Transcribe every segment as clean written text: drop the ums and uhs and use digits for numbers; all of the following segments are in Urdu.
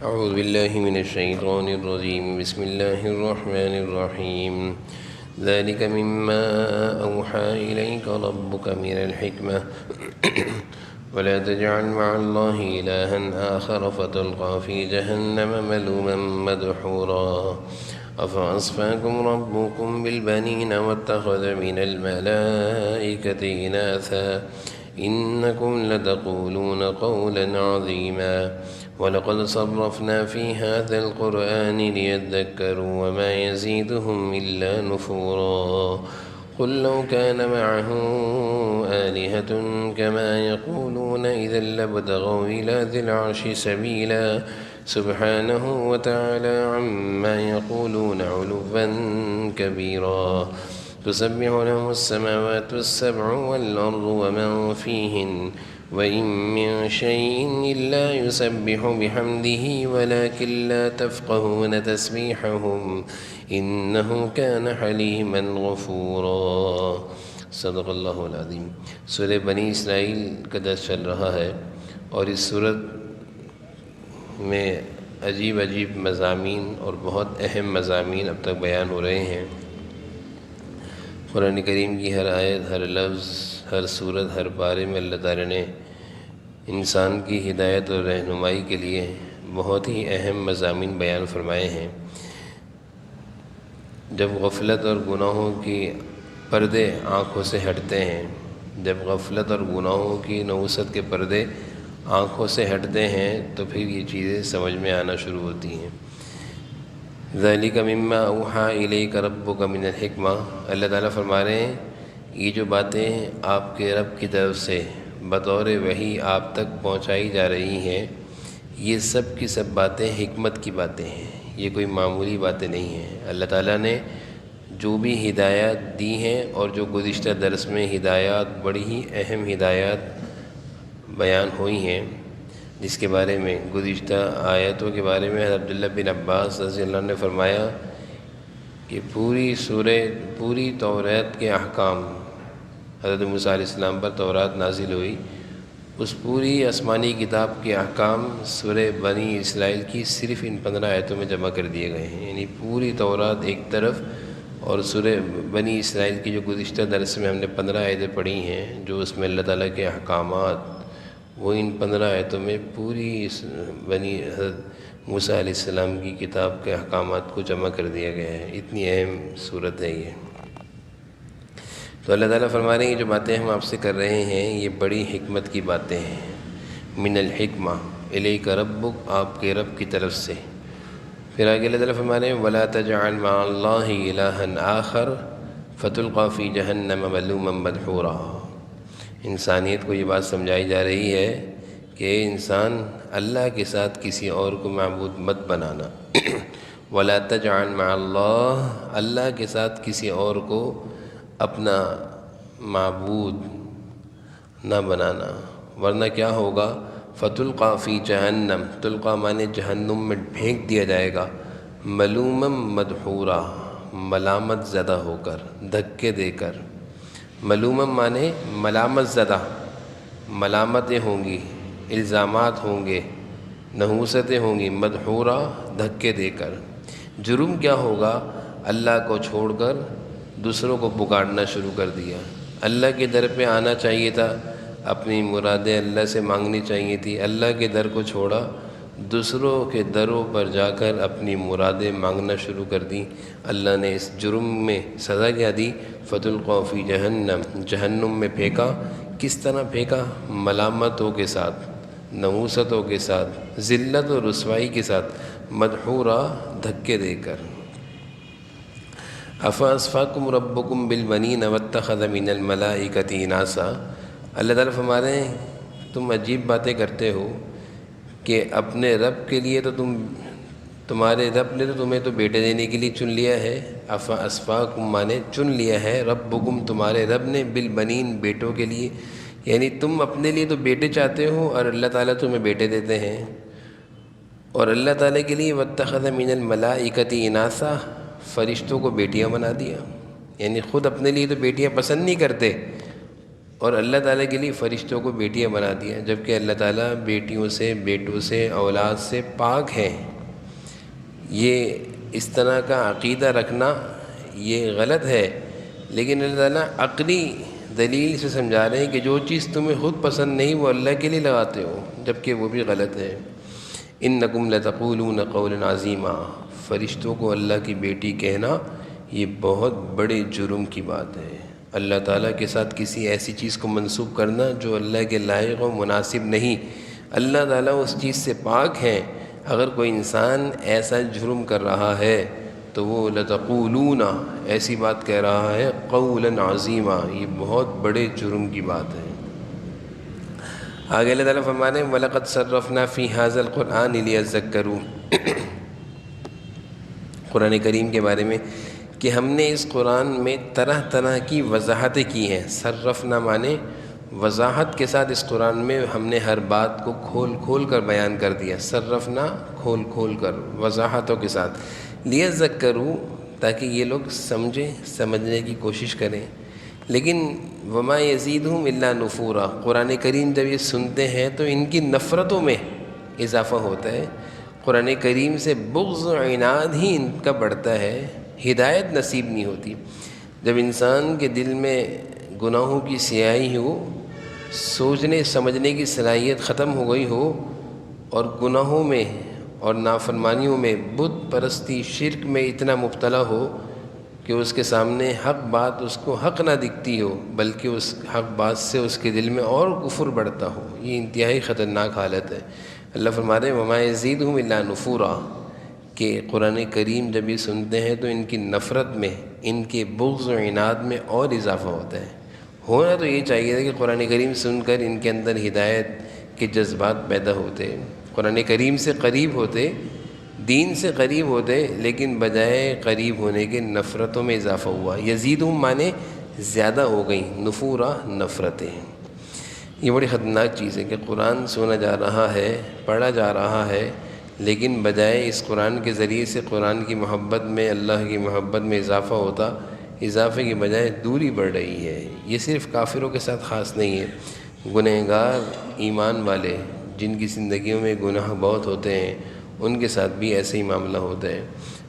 أعوذ بالله من الشيطان الرجيم. بسم الله الرحمن الرحيم. ذلك مما أوحى إليك ربك من الحكمة ولا تجعل مع الله إلها آخر فتلقى في جهنم ملوما مدحورا أفأصفاكم ربكم بالبنين واتخذ من الملائكة إناثا إنكم لتقولون قولا عظيما ولقد صرفنا في هذا القرآن ليذكروا وما يزيدهم إلا نفورا قل لو كان معه آلهة كما يقولون إذا لابتغوا إلى ذي العرش سبيلا سبحانه وتعالى عما يقولون علوا كبيرا تسبح له السماوات السبع والأرض ومن فيهن وإن من شيء إلا يسبح بحمده ولكن لا تفقهون تسبيحهم إنه كان حليما غفورا صدق اللہ العظیم۔ سورہ بنی اسرائیل کا درس چل رہا ہے اور اس سورت میں عجیب مضامین اور بہت اہم مضامین اب تک بیان ہو رہے ہیں۔ قرآن کریم کی ہر آیت، ہر لفظ، ہر صورت، ہر پارے میں اللہ تعالیٰ نے انسان کی ہدایت اور رہنمائی کے لیے بہت ہی اہم مضامین بیان فرمائے ہیں۔ جب غفلت اور گناہوں کی پردے آنکھوں سے ہٹتے ہیں، جب غفلت اور گناہوں کی نحوست کے پردے آنکھوں سے ہٹتے ہیں تو پھر یہ چیزیں سمجھ میں آنا شروع ہوتی ہیں۔ ذَلِكَ مِمَّا أَوْحَىٰ إِلَيْكَ رَبُّكَ مِنَ الْحِكْمَةِ، اللہ تعالیٰ فرما رہے ہیں یہ جو باتیں آپ کے رب کی طرف سے بطور وحی آپ تک پہنچائی جا رہی ہیں، یہ سب کی سب باتیں حکمت کی باتیں ہیں، یہ کوئی معمولی باتیں نہیں ہیں۔ اللہ تعالیٰ نے جو بھی ہدایات دی ہیں اور جو گزشتہ درس میں ہدایات، بڑی ہی اہم ہدایات بیان ہوئی ہیں، جس کے بارے میں گزشتہ آیتوں کے بارے میں حضرت عبداللہ بن عباس رضی اللہ عنہ نے فرمایا کہ پوری تورات کے احکام، حضرت موسیٰ علیہ السلام پر تورات نازل ہوئی، اس پوری آسمانی کتاب کے احکام سورہ بنی اسرائیل کی صرف ان 15 آیتوں میں جمع کر دیے گئے ہیں۔ یعنی پوری تورات ایک طرف اور سورہ بنی اسرائیل کی جو گزشتہ درس میں ہم نے 15 آیتیں پڑھی ہیں، جو اس میں اللہ تعالیٰ کے احکامات، وہ ان 15 آیتوں میں پوری حضرت موسیٰ علیہ السلام کی کتاب کے احکامات کو جمع کر دیا گیا ہے۔ اتنی اہم صورت ہے یہ۔ تو اللہ تعالیٰ فرما رہے ہیں یہ جو باتیں ہم آپ سے کر رہے ہیں یہ بڑی حکمت کی باتیں ہیں۔ من الحکمہ، الیک ربک، آپ کے رب کی طرف سے۔ پھر آگے اللہ تعالیٰ فرما رہے ہیں وَلَا تَجْعَلْ مَعَ اللَّهِ إِلَٰهًا آخَرَ فَتُلْقَىٰ فِي جَهَنَّمَ مَلُومًا مَدْحُورًا۔ انسانیت کو یہ بات سمجھائی جا رہی ہے کہ انسان اللہ کے ساتھ کسی اور کو معبود مت بنانا۔ وَلَا تَجْعَلْ مَعَ اللَّهِ، اللہ کے ساتھ کسی اور کو اپنا معبود نہ بنانا، ورنہ کیا ہوگا؟ فَتُلْقَىٰ فِي جَهَنَّمَ، تلقا مانے جہنم میں پھینک دیا جائے گا، ملومًا مدحورا، ملامت زدہ ہو کر، دھکے دے کر۔ ملومًا مانے ملامت زدہ، ملامتیں ہوں گی، الزامات ہوں گے، نحوستیں ہوں گی، مدحورا، دھکے دے کر۔ جرم کیا ہوگا؟ اللہ کو چھوڑ کر دوسروں کو پکارنا شروع کر دیا۔ اللہ کے در پہ آنا چاہیے تھا، اپنی مرادیں اللہ سے مانگنی چاہیے تھی، اللہ کے در کو چھوڑا، دوسروں کے دروں پر جا کر اپنی مرادیں مانگنا شروع کر دیں۔ اللہ نے اس جرم میں سزا کیا دی؟ فَتُلْقَىٰ فِي جَهَنَّمَ، جہنم میں پھینکا۔ کس طرح پھینکا؟ ملامتوں کے ساتھ، نحوستوں کے ساتھ، ذلت و رسوائی کے ساتھ، مدحورا، دھکے دے کر۔ افاصفاکم ربکم بالبنین واتخذ من الملائکۃ اناسا، اللہ تعالیٰ فرما رہے ہیں تم عجیب باتیں کرتے ہو کہ اپنے رب کے لیے تو تمہارے رب نے تو تمہیں تو بیٹے دینے کے لیے چن لیا ہے۔ افاصفاکم مانے چن لیا ہے، ربکم تمہارے رب نے، بالبنین بیٹوں کے لیے، یعنی تم اپنے لیے تو بیٹے چاہتے ہو اور اللہ تعالیٰ تمہیں بیٹے دیتے ہیں۔ اور اللہ تعالیٰ کے لیے واتخذ من الملائکۃ اناسا، فرشتوں کو بیٹیاں بنا دیا، یعنی خود اپنے لیے تو بیٹیاں پسند نہیں کرتے اور اللہ تعالیٰ کے لیے فرشتوں کو بیٹیاں بنا دیا، جبکہ اللہ تعالیٰ بیٹیوں سے، بیٹوں سے، اولاد سے پاک ہیں۔ یہ اس طرح کا عقیدہ رکھنا یہ غلط ہے، لیکن اللہ تعالیٰ عقلی دلیل سے سمجھا رہے ہیں کہ جو چیز تمہیں خود پسند نہیں وہ اللہ کے لیے لگاتے ہو، جبکہ وہ بھی غلط ہے۔ انکم لتقولون قولا عظیما، فرشتوں کو اللہ کی بیٹی کہنا یہ بہت بڑے جرم کی بات ہے۔ اللہ تعالیٰ کے ساتھ کسی ایسی چیز کو منسوب کرنا جو اللہ کے لائق و مناسب نہیں، اللہ تعالیٰ اس چیز سے پاک ہیں۔ اگر کوئی انسان ایسا جرم کر رہا ہے تو وہ لتقولون ایسی بات کہہ رہا ہے قولا عظیما، یہ بہت بڑے جرم کی بات ہے۔ آگے اللہ تعالیٰ فرمانے وَلَقَدْ صَرَّفْنَا فِي هَذَا الْقُرْآنِ لِيَذَّكَّرُوا، قرآن کریم کے بارے میں کہ ہم نے اس قرآن میں طرح طرح کی وضاحتیں کی ہیں۔ صرفنا مانے وضاحت کے ساتھ اس قرآن میں ہم نے ہر بات کو کھول کھول کر بیان کر دیا۔ صرفنا کھول کھول کر، وضاحتوں کے ساتھ، لیذکروا تاکہ یہ لوگ سمجھیں، سمجھنے کی کوشش کریں۔ لیکن وما یزیدہم الا نفورا، قرآن کریم جب یہ سنتے ہیں تو ان کی نفرتوں میں اضافہ ہوتا ہے، قرآن کریم سے بغض و عناد ہی ان کا بڑھتا ہے، ہدایت نصیب نہیں ہوتی۔ جب انسان کے دل میں گناہوں کی سیاہی ہو، سوچنے سمجھنے کی صلاحیت ختم ہو گئی ہو، اور گناہوں میں اور نافرمانیوں میں، بت پرستی، شرک میں اتنا مبتلا ہو کہ اس کے سامنے حق بات اس کو حق نہ دکھتی ہو، بلکہ اس حق بات سے اس کے دل میں اور کفر بڑھتا ہو، یہ انتہائی خطرناک حالت ہے۔ اللہ فرما رہے ہیں وما یزیدہم الا نفورا، کہ قرآن کریم جب یہ سنتے ہیں تو ان کی نفرت میں، ان کے بغض و عناد میں اور اضافہ ہوتا ہے۔ ہونا تو یہ چاہیے تھا کہ قرآن کریم سن کر ان کے اندر ہدایت کے جذبات پیدا ہوتے، قرآن کریم سے قریب ہوتے، دین سے قریب ہوتے، لیکن بجائے قریب ہونے کے نفرتوں میں اضافہ ہوا۔ یزیدہم مانے زیادہ ہو گئیں، نفورا نفرتیں۔ یہ بڑی خطرناک چیز ہے کہ قرآن سنا جا رہا ہے، پڑھا جا رہا ہے، لیکن بجائے اس قرآن کے ذریعے سے قرآن کی محبت میں، اللہ کی محبت میں اضافہ ہوتا، اضافے کی بجائے دوری بڑھ رہی ہے۔ یہ صرف کافروں کے ساتھ خاص نہیں ہے، گنہگار ایمان والے جن کی زندگیوں میں گناہ بہت ہوتے ہیں ان کے ساتھ بھی ایسے ہی معاملہ ہوتا ہے۔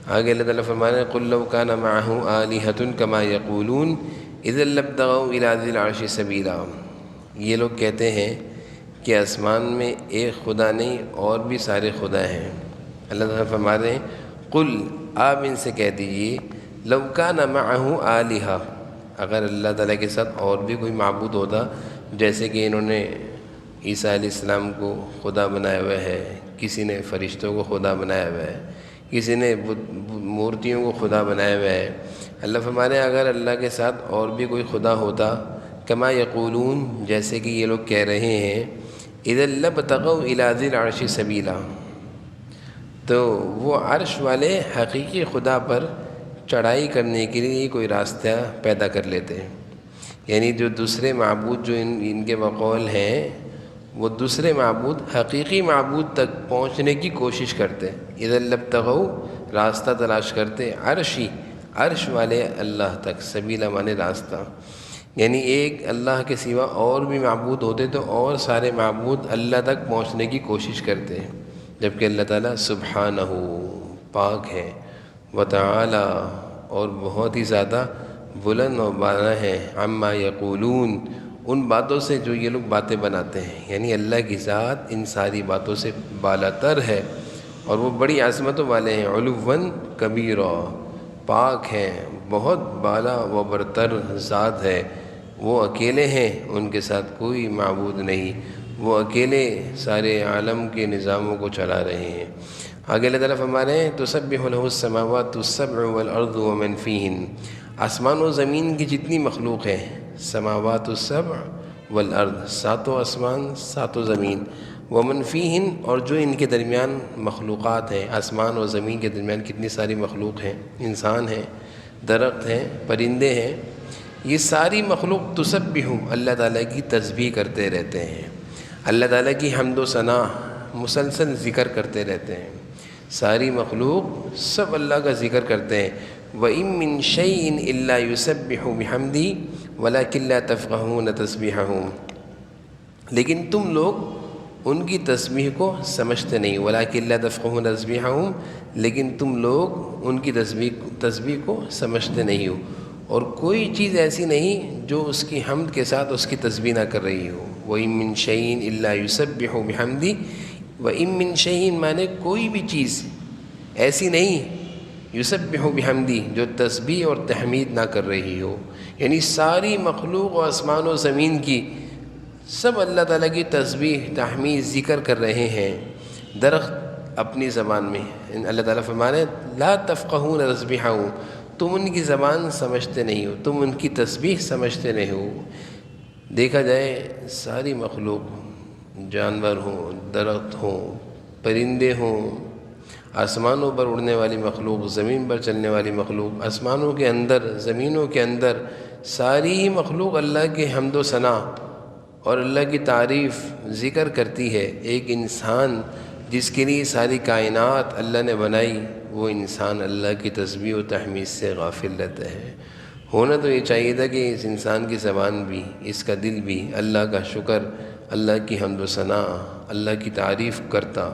آگے اللہ تعالیٰ فرمانا ہے قُل لَوْ كَانَ مَعَهُ آلِهَةٌ كَمَا يَقُولُونَ إِذًا لَّابْتَغَوْا إِلَىٰ ذِي الْعَرْشِ سَبِيلًا، یہ لوگ کہتے ہیں کہ آسمان میں ایک خدا نہیں اور بھی سارے خدا ہیں۔ اللہ تعالیٰ فرما رہے ہیں قل، آپ ان سے کہہ دیجئے لو کان معہ آلہہ، اگر اللہ تعالیٰ کے ساتھ اور بھی کوئی معبود ہوتا، جیسے کہ انہوں نے عیسیٰ علیہ السلام کو خدا بنایا ہوا ہے، کسی نے فرشتوں کو خدا بنایا ہوا ہے، کسی نے مورتیوں کو خدا بنایا ہوا ہے۔ اللہ فرما رہے ہیں اگر اللہ کے ساتھ اور بھی کوئی خدا ہوتا، کما یقولون جیسے کہ یہ لوگ کہہ رہے ہیں، اذا لابتغوا الی ذی العرش سبیلا، تو وہ عرش والے حقیقی خدا پر چڑھائی کرنے کے لیے کوئی راستہ پیدا کر لیتے ہیں۔ یعنی جو دوسرے معبود جو ان کے بقول ہیں، وہ دوسرے معبود حقیقی معبود تک پہنچنے کی کوشش کرتے، اذا لابتغوا راستہ تلاش کرتے، عرش والے اللہ تک، سبیلا مانے راستہ، یعنی ایک اللہ کے سوا اور بھی معبود ہوتے تو اور سارے معبود اللہ تک پہنچنے کی کوشش کرتے ہیں، جبکہ اللہ تعالیٰ سبحانہ پاک ہے، وتعالی اور بہت ہی زیادہ بلند و بالا ہے، عما یقولون ان باتوں سے جو یہ لوگ باتیں بناتے ہیں، یعنی اللہ کی ذات ان ساری باتوں سے بالا تر ہے اور وہ بڑی عظمتوں والے ہیں، علواً کبیرا، پاک ہیں، بہت بالا و برتر ذات ہے، وہ اکیلے ہیں، ان کے ساتھ کوئی معبود نہیں، وہ اکیلے سارے عالم کے نظاموں کو چلا رہے ہیں۔ آگے اللہ تعالیٰ فرما رہے ہیں تسبح لہ السماوات السبع والارض ومن فیہن، آسمان و زمین کی جتنی مخلوق ہے، سماوات السبع والارض، ساتوں آسمان ساتوں زمین، ومن فیہن اور جو ان کے درمیان مخلوقات ہیں، آسمان و زمین کے درمیان کتنی ساری مخلوق ہیں، انسان ہیں، درخت ہیں، پرندے ہیں، یہ ساری مخلوق تسبح اللہ تعالیٰ کی تسبیح کرتے رہتے ہیں، اللہ تعالیٰ کی حمد و ثنا مسلسل ذکر کرتے رہتے ہیں، ساری مخلوق سب اللہ کا ذکر کرتے ہیں، وَإِن مِّن شَيْءٍ إِلَّا يُسَبِّحُ بِحَمْدِهِ وَلَكِن لَّا تَفْقَهُونَ تَسْبِيحَهُمْ، لیکن تم لوگ ان کی تسبیح کو سمجھتے نہیں، وَلَكِن لَّا تَفْقَهُونَ تَسْبِيحَهُمْ، لیکن تم لوگ ان کی تسبیح کو سمجھتے نہیں ہو، اور کوئی چیز ایسی نہیں جو اس کی حمد کے ساتھ اس کی تسبیح نہ کر رہی ہو۔ وَإِن مِّن شَيْءٍ إِلَّا يُسَبِّحُ بِحَمْدِهِ، وَإِن مِّن شَيْءٍ مانے کوئی بھی چیز ایسی نہیں یسبح بحمدی جو تسبیح اور تحمید نہ کر رہی ہو، یعنی ساری مخلوق و آسمان و زمین کی سب اللہ تعالیٰ کی تسبیح تحمید ذکر کر رہے ہیں۔ درخت اپنی زبان میں، اللہ تعالیٰ فرمانے لا تفقہون تسبیحہم، تم ان کی زبان سمجھتے نہیں ہو، تم ان کی تسبیح سمجھتے نہیں ہو۔ دیکھا جائے ساری مخلوق، جانور ہوں، درخت ہوں، پرندے ہوں، آسمانوں پر اڑنے والی مخلوق، زمین پر چلنے والی مخلوق، آسمانوں کے اندر، زمینوں کے اندر، ساری ہی مخلوق اللہ کے حمد و ثنا اور اللہ کی تعریف ذکر کرتی ہے۔ ایک انسان جس کے لیے ساری کائنات اللہ نے بنائی، وہ انسان اللہ کی تسبیح و تحمید سے غافل رہتا ہے۔ ہونا تو یہ چاہیے تھا کہ اس انسان کی زبان بھی، اس کا دل بھی اللہ کا شکر، اللہ کی حمد و ثنا، اللہ کی تعریف کرتا،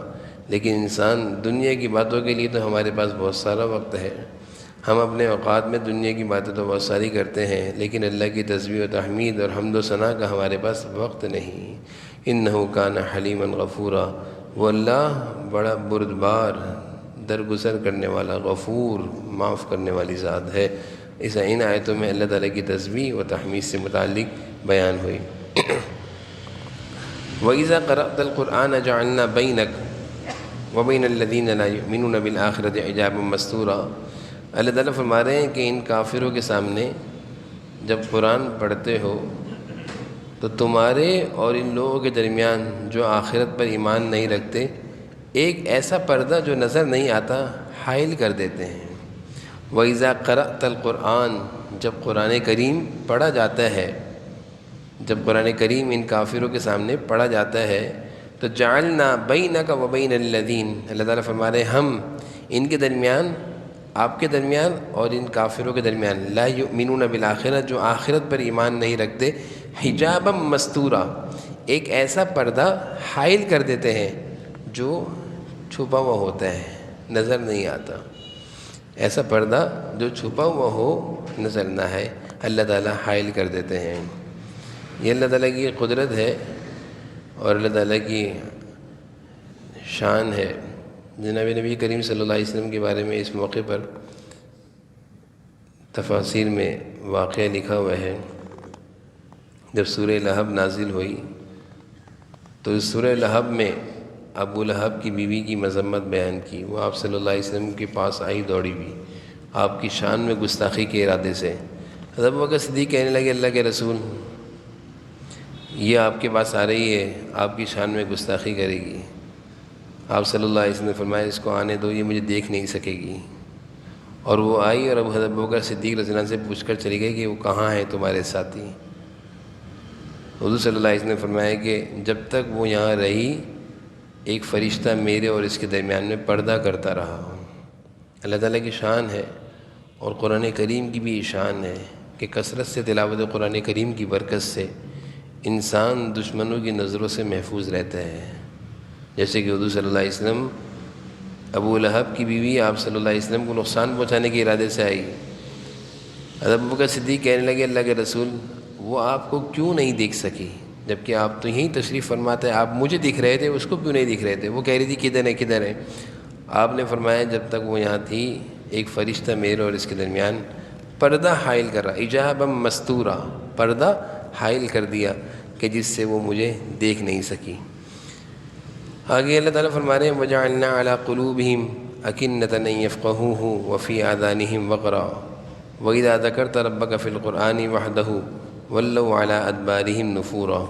لیکن انسان دنیا کی باتوں کے لیے تو ہمارے پاس بہت سارا وقت ہے، ہم اپنے اوقات میں دنیا کی باتیں تو بہت ساری کرتے ہیں، لیکن اللہ کی تسبیح و تحمید اور حمد و ثنا کا ہمارے پاس وقت نہیں۔ انہ کان حلیما غفورا، وہ اللہ بڑا بردبار، درگزر کرنے والا، غفور، معاف کرنے والی ذات ہے۔ ان آیتوں میں اللہ تعالیٰ کی تسبیح و تحمید سے متعلق بیان ہوئی۔ وَإِذَا قَرَأْتَ الْقُرْآنَ جَعَلْنَا بَيْنَكَ وَبَيْنَ الَّذِينَ لَا يُؤْمِنُونَ بِالْآخِرَةِ حِجَابًا مَّسْتُورًا۔ اللہ تعالیٰ فرما رہے ہیں کہ ان کافروں کے سامنے جب قرآن پڑھتے ہو تو تمہارے اور ان لوگوں کے درمیان جو آخرت پر ایمان نہیں رکھتے ایک ایسا پردہ جو نظر نہیں آتا حائل کر دیتے ہیں۔ وَإِذَا قَرَأْتَ الْقُرْآنَ، جب قرآن کریم پڑھا جاتا ہے، جب قرآن کریم ان کافروں کے سامنے پڑھا جاتا ہے تو جعلنا بینک و بین الذین، اللہ تعالیٰ فرما رہے ہیں ہم ان کے درمیان، آپ کے درمیان اور ان کافروں کے درمیان، لا یؤمنون بالآخرہ، جو آخرت پر ایمان نہیں رکھتے، حجابا مستورا، ایک ایسا پردہ حائل کر دیتے ہیں جو چھپا ہوا ہوتا ہے، نظر نہیں آتا، ایسا پردہ جو چھپا ہوا ہو نظر نہ ہے، اللہ تعالیٰ حائل کر دیتے ہیں۔ یہ اللہ تعالیٰ کی قدرت ہے اور اللہ تعالیٰ کی شان ہے۔ جناب نبی کریم صلی اللہ علیہ وسلم کے بارے میں اس موقع پر تفاسیر میں واقعہ لکھا ہوا ہے، جب سورہ لہب نازل ہوئی تو اس سورہ لہب میں ابو لہب کی بیوی کی مذمت بیان کی، وہ آپ صلی اللہ علیہ وسلم کے پاس آئی دوڑی بھی آپ کی شان میں گستاخی کے ارادے سے۔ حضرت ابوبکر صدیق کہنے لگے اللہ کے رسول، یہ آپ کے پاس آ رہی ہے، آپ کی شان میں گستاخی کرے گی۔ آپ صلی اللہ علیہ وسلم نے فرمایا اس کو آنے دو، یہ مجھے دیکھ نہیں سکے گی۔ اور وہ آئی اور اب حضرت ابوبکر صدیق رضی اللہ عنہ سے پوچھ کر چلی گئی کہ وہ کہاں ہے تمہارے ساتھی؟ حضور صلی اللہ علیہ وسلم نے فرمایا کہ جب تک وہ یہاں رہی ایک فرشتہ میرے اور اس کے درمیان میں پردہ کرتا رہا۔ اللہ تعالیٰ کی شان ہے اور قرآن کریم کی بھی شان ہے کہ کثرت سے تلاوت قرآن کریم کی برکت سے انسان دشمنوں کی نظروں سے محفوظ رہتا ہے۔ جیسے کہ حضور صلی اللہ علیہ وسلم ابو لہب کی بیوی آپ صلی اللہ علیہ وسلم کو نقصان پہنچانے کے ارادے سے آئی، حضرت ابوبکر صدیق کہنے لگے اللہ کے رسول وہ آپ کو کیوں نہیں دیکھ سکی، جبکہ آپ تو یہیں تشریف فرماتے ہیں، آپ مجھے دکھ رہے تھے، اس کو کیوں نہیں دکھ رہے تھے؟ وہ کہہ رہی تھی کدھر ہے کدھر ہے؟ آپ نے فرمایا جب تک وہ یہاں تھی ایک فرشتہ میرے اور اس کے درمیان پردہ حائل کر رہا، حجابا مستورا، پردہ حائل کر دیا کہ جس سے وہ مجھے دیکھ نہیں سکی۔ آگے اللہ تعالیٰ فرما رہے ہیں وَجَعَلْنَا عَلَىٰ قُلُوبِهِمْ أَكِنَّةً أَن يَفْقَهُوهُ وَفِي آذَانِهِمْ وَقْرًا وَإِذَا ذَكَرْتَ رَبَّكَ فِي الْقُرْآنِ وَحْدَهُ وَلَّوْا عَلَىٰ أَدْبَارِهِمْ نُفُورًا۔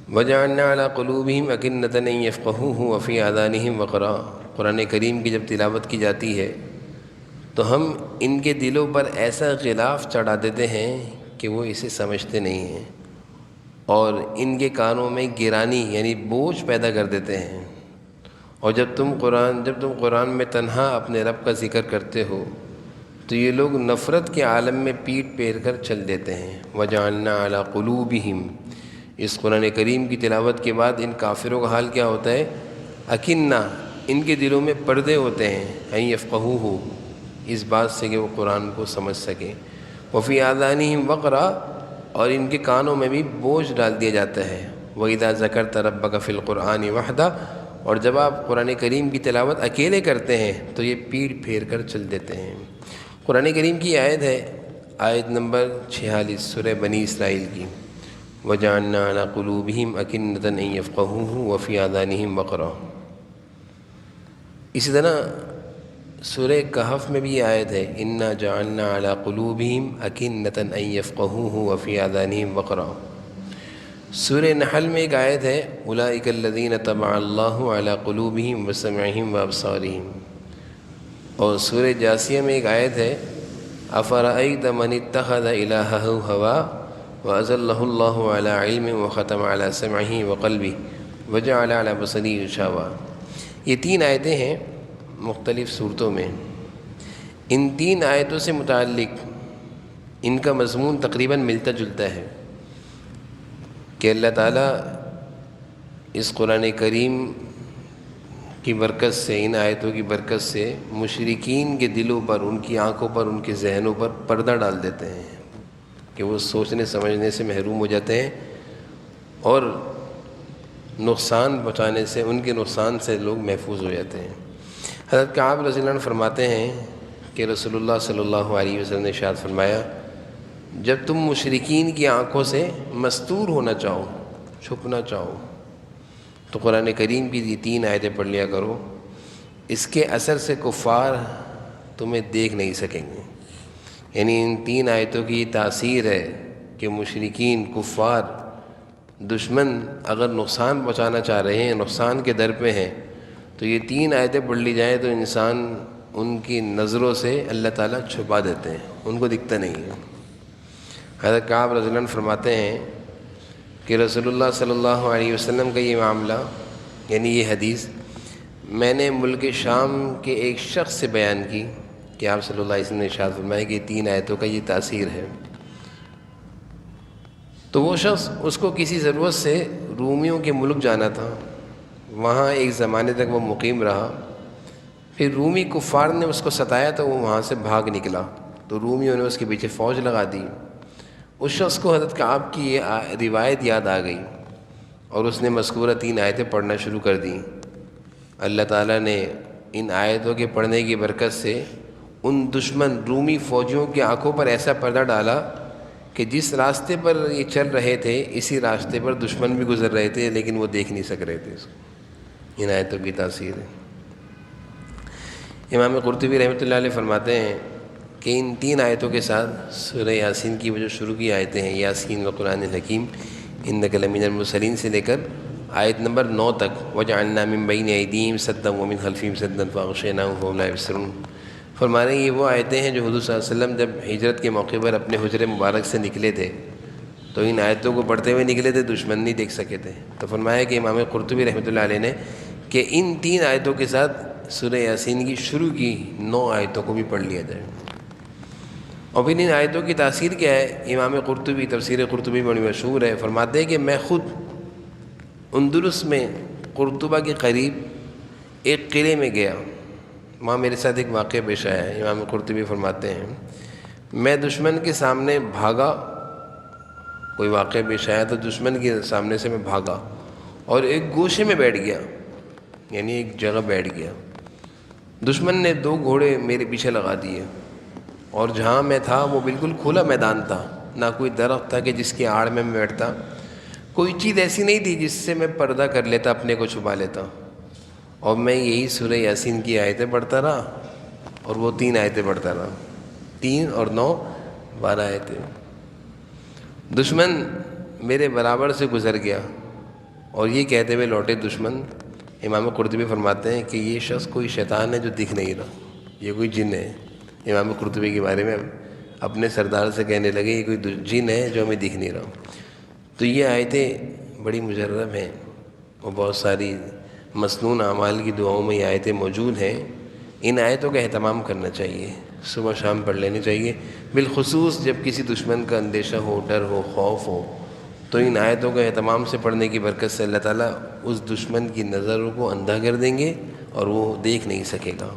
وَجَعَلْنَا عَلَىٰ قُلُوبِهِمْ أَكِنَّةً أَن يَفْقَهُوهُ وَفِي آذَانِهِمْ وَقْرًا، قرآن کریم کی جب تلاوت کی جاتی ہے تو ہم ان کے دلوں پر ایسا غلاف چڑھا دیتے ہیں کہ وہ اسے سمجھتے نہیں ہیں، اور ان کے کانوں میں گرانی یعنی بوجھ پیدا کر دیتے ہیں، اور جب تم قرآن میں تنہا اپنے رب کا ذکر کرتے ہو تو یہ لوگ نفرت کے عالم میں پیٹ پھیر کر چل دیتے ہیں۔ وَجَعَلْنَا عَلَىٰ قُلُوبِهِمْ، اس قرآن کریم کی تلاوت کے بعد ان کافروں کا حال کیا ہوتا ہے؟ اکنّا، ان کے دلوں میں پردے ہوتے ہیں، ان یفقہوہ، اس بات سے کہ وہ قرآن کو سمجھ سکیں، وفی آذانہم وقرا، اور ان کے کانوں میں بھی بوجھ ڈال دیا جاتا ہے، وَإِذَا ذَكَرْتَ رَبَّكَ فِي الْقُرْآنِ وَحْدَهُ، اور جب آپ قرآن کریم کی تلاوت اکیلے کرتے ہیں تو یہ پیٹ پھیر کر چل دیتے ہیں۔ قرآن کریم کی آیت ہے آیت نمبر 46 سورہ بنی اسرائیل کی، وَجَعَلْنَا عَلَىٰ قُلُوبِهِمْ أَكِنَّةً أَن يَفْقَهُوهُ وَفِي آذَانِهِمْ وَقْرًا۔ اسی طرح سورہ کہف میں بھی یہ آیت ہے، إِنَّا جَعَلْنَا عَلَىٰ قُلُوبِهِمْ أَكِنَّةً أَن يَفْقَهُوهُ وَفِي آذَانِهِمْ وَقْرًا۔ سورہ نحل میں ایک آیت ہے، أُولَٰئِكَ الَّذِينَ طَبَعَ اللَّهُ عَلَىٰ قُلُوبِهِمْ وَسَمْعِهِمْ وَأَبْصَارِهِمْ، اور سورہ جاسیہ میں ایک آیت ہے، أَفَرَأَيْتَ مَنِ اتَّخَذَ إِلَٰهَهُ هَوَاهُ وَأَضَلَّهُ اللَّهُ عَلَىٰ عِلْمٍ وَخَتَمَ عَلَىٰ سَمْعِهِ وَقَلْبِهِ وَجَعَلَ عَلَىٰ بَصَرِهِ غِشَاوَةً۔ یہ تین آیتیں ہیں مختلف صورتوں میں۔ ان تین آیتوں سے متعلق ان کا مضمون تقریباً ملتا جلتا ہے کہ اللہ تعالیٰ اس قرآن کریم کی برکت سے، ان آیتوں کی برکت سے مشرکین کے دلوں پر، ان کی آنکھوں پر، ان کے ذہنوں پر پردہ ڈال دیتے ہیں کہ وہ سوچنے سمجھنے سے محروم ہو جاتے ہیں، اور نقصان پہنچانے سے، ان کے نقصان سے لوگ محفوظ ہو جاتے ہیں۔ حضرت کعب رضی اللہ عنہ فرماتے ہیں کہ رسول اللہ صلی اللہ علیہ وسلم نے ارشاد فرمایا، جب تم مشرکین کی آنکھوں سے مستور ہونا چاہو، چھپنا چاہو، تو قرآن کریم کی یہ تین آیتیں پڑھ لیا کرو، اس کے اثر سے کفار تمہیں دیکھ نہیں سکیں گے۔ یعنی ان تین آیتوں کی تاثیر ہے کہ مشرکین، کفار، دشمن اگر نقصان پہنچانا چاہ رہے ہیں، نقصان کے در پہ ہیں، تو یہ تین آیتیں پڑھ لی جائیں تو انسان ان کی نظروں سے اللہ تعالیٰ چھپا دیتے ہیں، ان کو دکھتا نہیں ہے۔ حضرت کعب رضی اللہ عنہ فرماتے ہیں کہ رسول اللہ صلی اللہ علیہ وسلم کا یہ معاملہ، یعنی یہ حدیث، میں نے ملک شام کے ایک شخص سے بیان کی کہ آپ صلی اللہ علیہ وسلم نے ارشاد فرمایا کہ یہ تین آیتوں کا یہ تاثیر ہے۔ تو وہ شخص، اس کو کسی ضرورت سے رومیوں کے ملک جانا تھا، وہاں ایک زمانے تک وہ مقیم رہا، پھر رومی کفار نے اس کو ستایا تو وہ وہاں سے بھاگ نکلا، تو رومیوں نے اس کے پیچھے فوج لگا دی۔ اس شخص کو حضرت کعب کی یہ روایت یاد آ گئی اور اس نے مذکورہ تین آیتیں پڑھنا شروع کر دیں۔ اللہ تعالیٰ نے ان آیتوں کے پڑھنے کی برکت سے ان دشمن رومی فوجیوں کی آنکھوں پر ایسا پردہ ڈالا کہ جس راستے پر یہ چل رہے تھے، اسی راستے پر دشمن بھی گزر رہے تھے، لیکن وہ دیکھ نہیں سک رہے تھے اس کو۔ ان آیتوں کی تاثیر ہے۔ امام قرطبی رحمۃ اللہ علیہ فرماتے ہیں کہ ان تین آیتوں کے ساتھ سورہ یاسین کی وہ جو شروع کی آیتیں ہیں، یاسین و قرآن الحکیم انک لمن المرسلین سے لے کر آیت نمبر 9 تک، وجعلنا من بین ایدیہم سدا ومن خلفہم سدا فاغشیناہم فہم لا یبصرون، فرما رہے ہیں یہ وہ آیتیں ہیں جو حضور صلی اللہ علیہ وسلم جب ہجرت کے موقع پر اپنے حجر مبارک سے نکلے تھے تو ان آیتوں کو پڑھتے ہوئے نکلے تھے، دشمن نہیں دیکھ سکے تھے۔ تو فرمایا کہ امام قرطبی رحمۃ اللہ علیہ نے کہ ان تین آیتوں کے ساتھ سورہ یاسین کی شروع کی 9 آیتوں کو بھی پڑھ لیا جائے۔ اور پھر ان آیتوں کی تاثیر کیا ہے؟ امام قرطبی، تفسیر قرطبی بڑی مشہور ہے، فرماتے ہیں کہ میں خود اندلس میں قرطبہ کے قریب ایک قلعے میں گیا، وہاں میرے ساتھ ایک واقعہ پیش آیا ہے۔ امام قرطبی فرماتے ہیں میں دشمن کے سامنے بھاگا، کوئی واقعہ پیش آیا تو دشمن کے سامنے سے میں بھاگا اور ایک گوشے میں بیٹھ گیا، یعنی ایک جگہ بیٹھ گیا۔ دشمن نے 2 گھوڑے میرے پیچھے لگا دیے، اور جہاں میں تھا وہ بالکل کھلا میدان تھا، نہ کوئی درخت تھا کہ جس کی آڑ میں بیٹھتا، کوئی چیز ایسی نہیں تھی جس سے میں پردہ کر لیتا، اپنے کو چھپا لیتا، اور میں یہی سورہ یاسین کی آیتیں پڑھتا رہا اور وہ 3 آیتیں پڑھتا رہا، 3 اور 9 12 آیتیں۔ دشمن میرے برابر سے گزر گیا اور یہ کہتے ہوئے لوٹے دشمن، امام قرطبی فرماتے ہیں کہ یہ شخص کوئی شیطان ہے جو دکھ نہیں رہا، یہ کوئی جن ہے۔ امام قرطبی کے بارے میں اپنے سردار سے کہنے لگے یہ کوئی جن ہے جو ہمیں دکھ نہیں رہا۔ تو یہ آیتیں بڑی مجرب ہیں، وہ بہت ساری مسنون اعمال کی دعاؤں میں یہ آیتیں موجود ہیں، ان آیتوں کا اہتمام کرنا چاہیے، صبح شام پڑھ لینی چاہیے، بالخصوص جب کسی دشمن کا اندیشہ ہو، ڈر ہو، خوف ہو، تو ان آیتوں کا اہتمام سے پڑھنے کی برکت سے اللہ تعالیٰ اس دشمن کی نظروں کو اندھا کر دیں گے اور وہ دیکھ نہیں سکے گا۔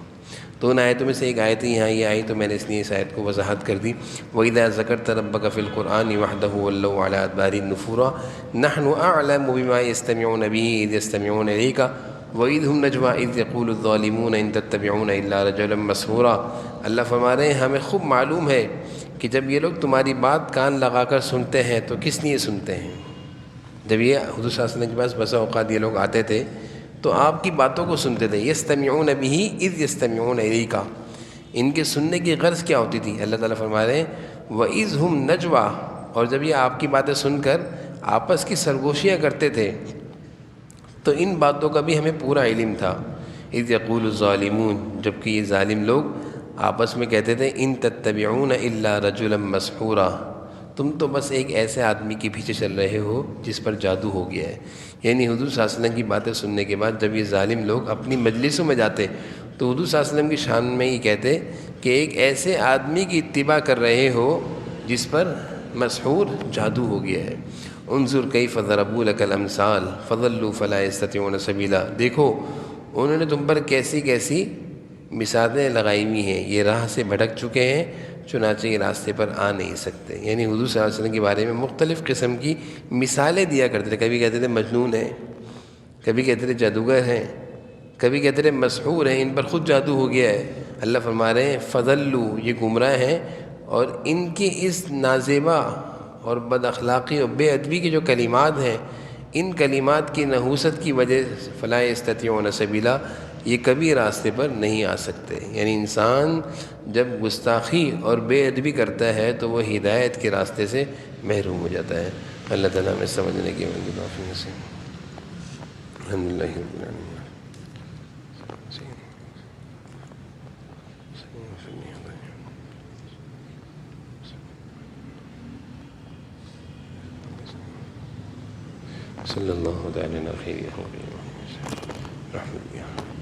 تو ان آیتوں میں سے ایک آیت یہاں یہ آئی تو میں نے اس لیے اس آیت کو وضاحت کر دی۔ وَإِذَا ذَكَرْتَ رَبَّكَ فِي الْقُرْآنِ وَحْدَهُ وَلَّوْا عَلَىٰ أَدْبَارِهِمْ نُفُورًا نَحْنُ أَعْلَمُ بِمَا يَسْتَمِعُونَ بِهِ إِذْ يَسْتَمِعُونَ إِلَيْكَ وَإِذْ هُمْ نَجْوَىٰ إِذْ يَقُولُ الظَّالِمُونَ إِن تَتَّبِعُونَ إِلَّا رَجُلًا مَّسْحُورًا۔ اللہ فرما رہے ہیں ہمیں خوب معلوم ہے کہ جب یہ لوگ تمہاری بات کان لگا کر سنتے ہیں تو کس لیے سنتے ہیں۔ جب یہ حضور صلی اللہ علیہ وسلم کے پاس بسا اوقات یہ لوگ آتے تھے تو آپ کی باتوں کو سنتے تھے، یستمعون بہ اذ یستمعون الیک، ان کے سننے کی غرض کیا ہوتی تھی؟ اللہ تعالیٰ فرما رہے ہیں وَإِذْ هُمْ نَجْوَىٰ، اور جب یہ آپ کی باتیں سن کر آپس کی سرگوشیاں کرتے تھے تو ان باتوں کا بھی ہمیں پورا علم تھا۔ اذ یقول الظالمون، جبکہ یہ ظالم لوگ آپس میں کہتے تھے ان تتبعون الا رجلا مسحورا، تم تو بس ایک ایسے آدمی کے پیچھے چل رہے ہو جس پر جادو ہو گیا ہے۔ یعنی حضور صلی اللہ علیہ وسلم کی باتیں سننے کے بعد جب یہ ظالم لوگ اپنی مجلسوں میں جاتے تو حضور صلی اللہ علیہ وسلم کی شان میں یہ کہتے کہ ایک ایسے آدمی کی اتباع کر رہے ہو جس پر مسحور جادو ہو گیا ہے۔ انظر کیف ضربوا لک الامثال فضلوا فلا یستطیعون سبیلا، دیکھو انہوں نے تم پر کیسی کیسی مثالیں لگائی ہوئی ہیں، یہ راہ سے بھٹک چکے ہیں چنانچہ یہ راستے پر آ نہیں سکتے۔ یعنی حضور صلی اللہ علیہ وسلم کے بارے میں مختلف قسم کی مثالیں دیا کرتے تھے، کبھی کہتے تھے مجنون ہیں، کبھی کہتے تھے جادوگر ہیں، کبھی کہتے تھے مسحور ہیں، ان پر خود جادو ہو گیا ہے۔ اللہ فرما رہے ہیں فضلوا، یہ گمراہ ہیں، اور ان کی اس نازیبا اور بد اخلاقی اور بے ادبی کے جو کلمات ہیں، ان کلمات کی نحوست کی وجہ سے فلا یستطیعون سبیلا، یہ کبھی راستے پر نہیں آ سکتے۔ یعنی انسان جب گستاخی اور بے ادبی کرتا ہے تو وہ ہدایت کے راستے سے محروم ہو جاتا ہے۔ اللہ تعالیٰ ہمیں سمجھنے کی توفیق نصیب۔ الحمد للہ رب العالمین۔ صلی اللہ علیہ وسلم رحمۃ اللہ۔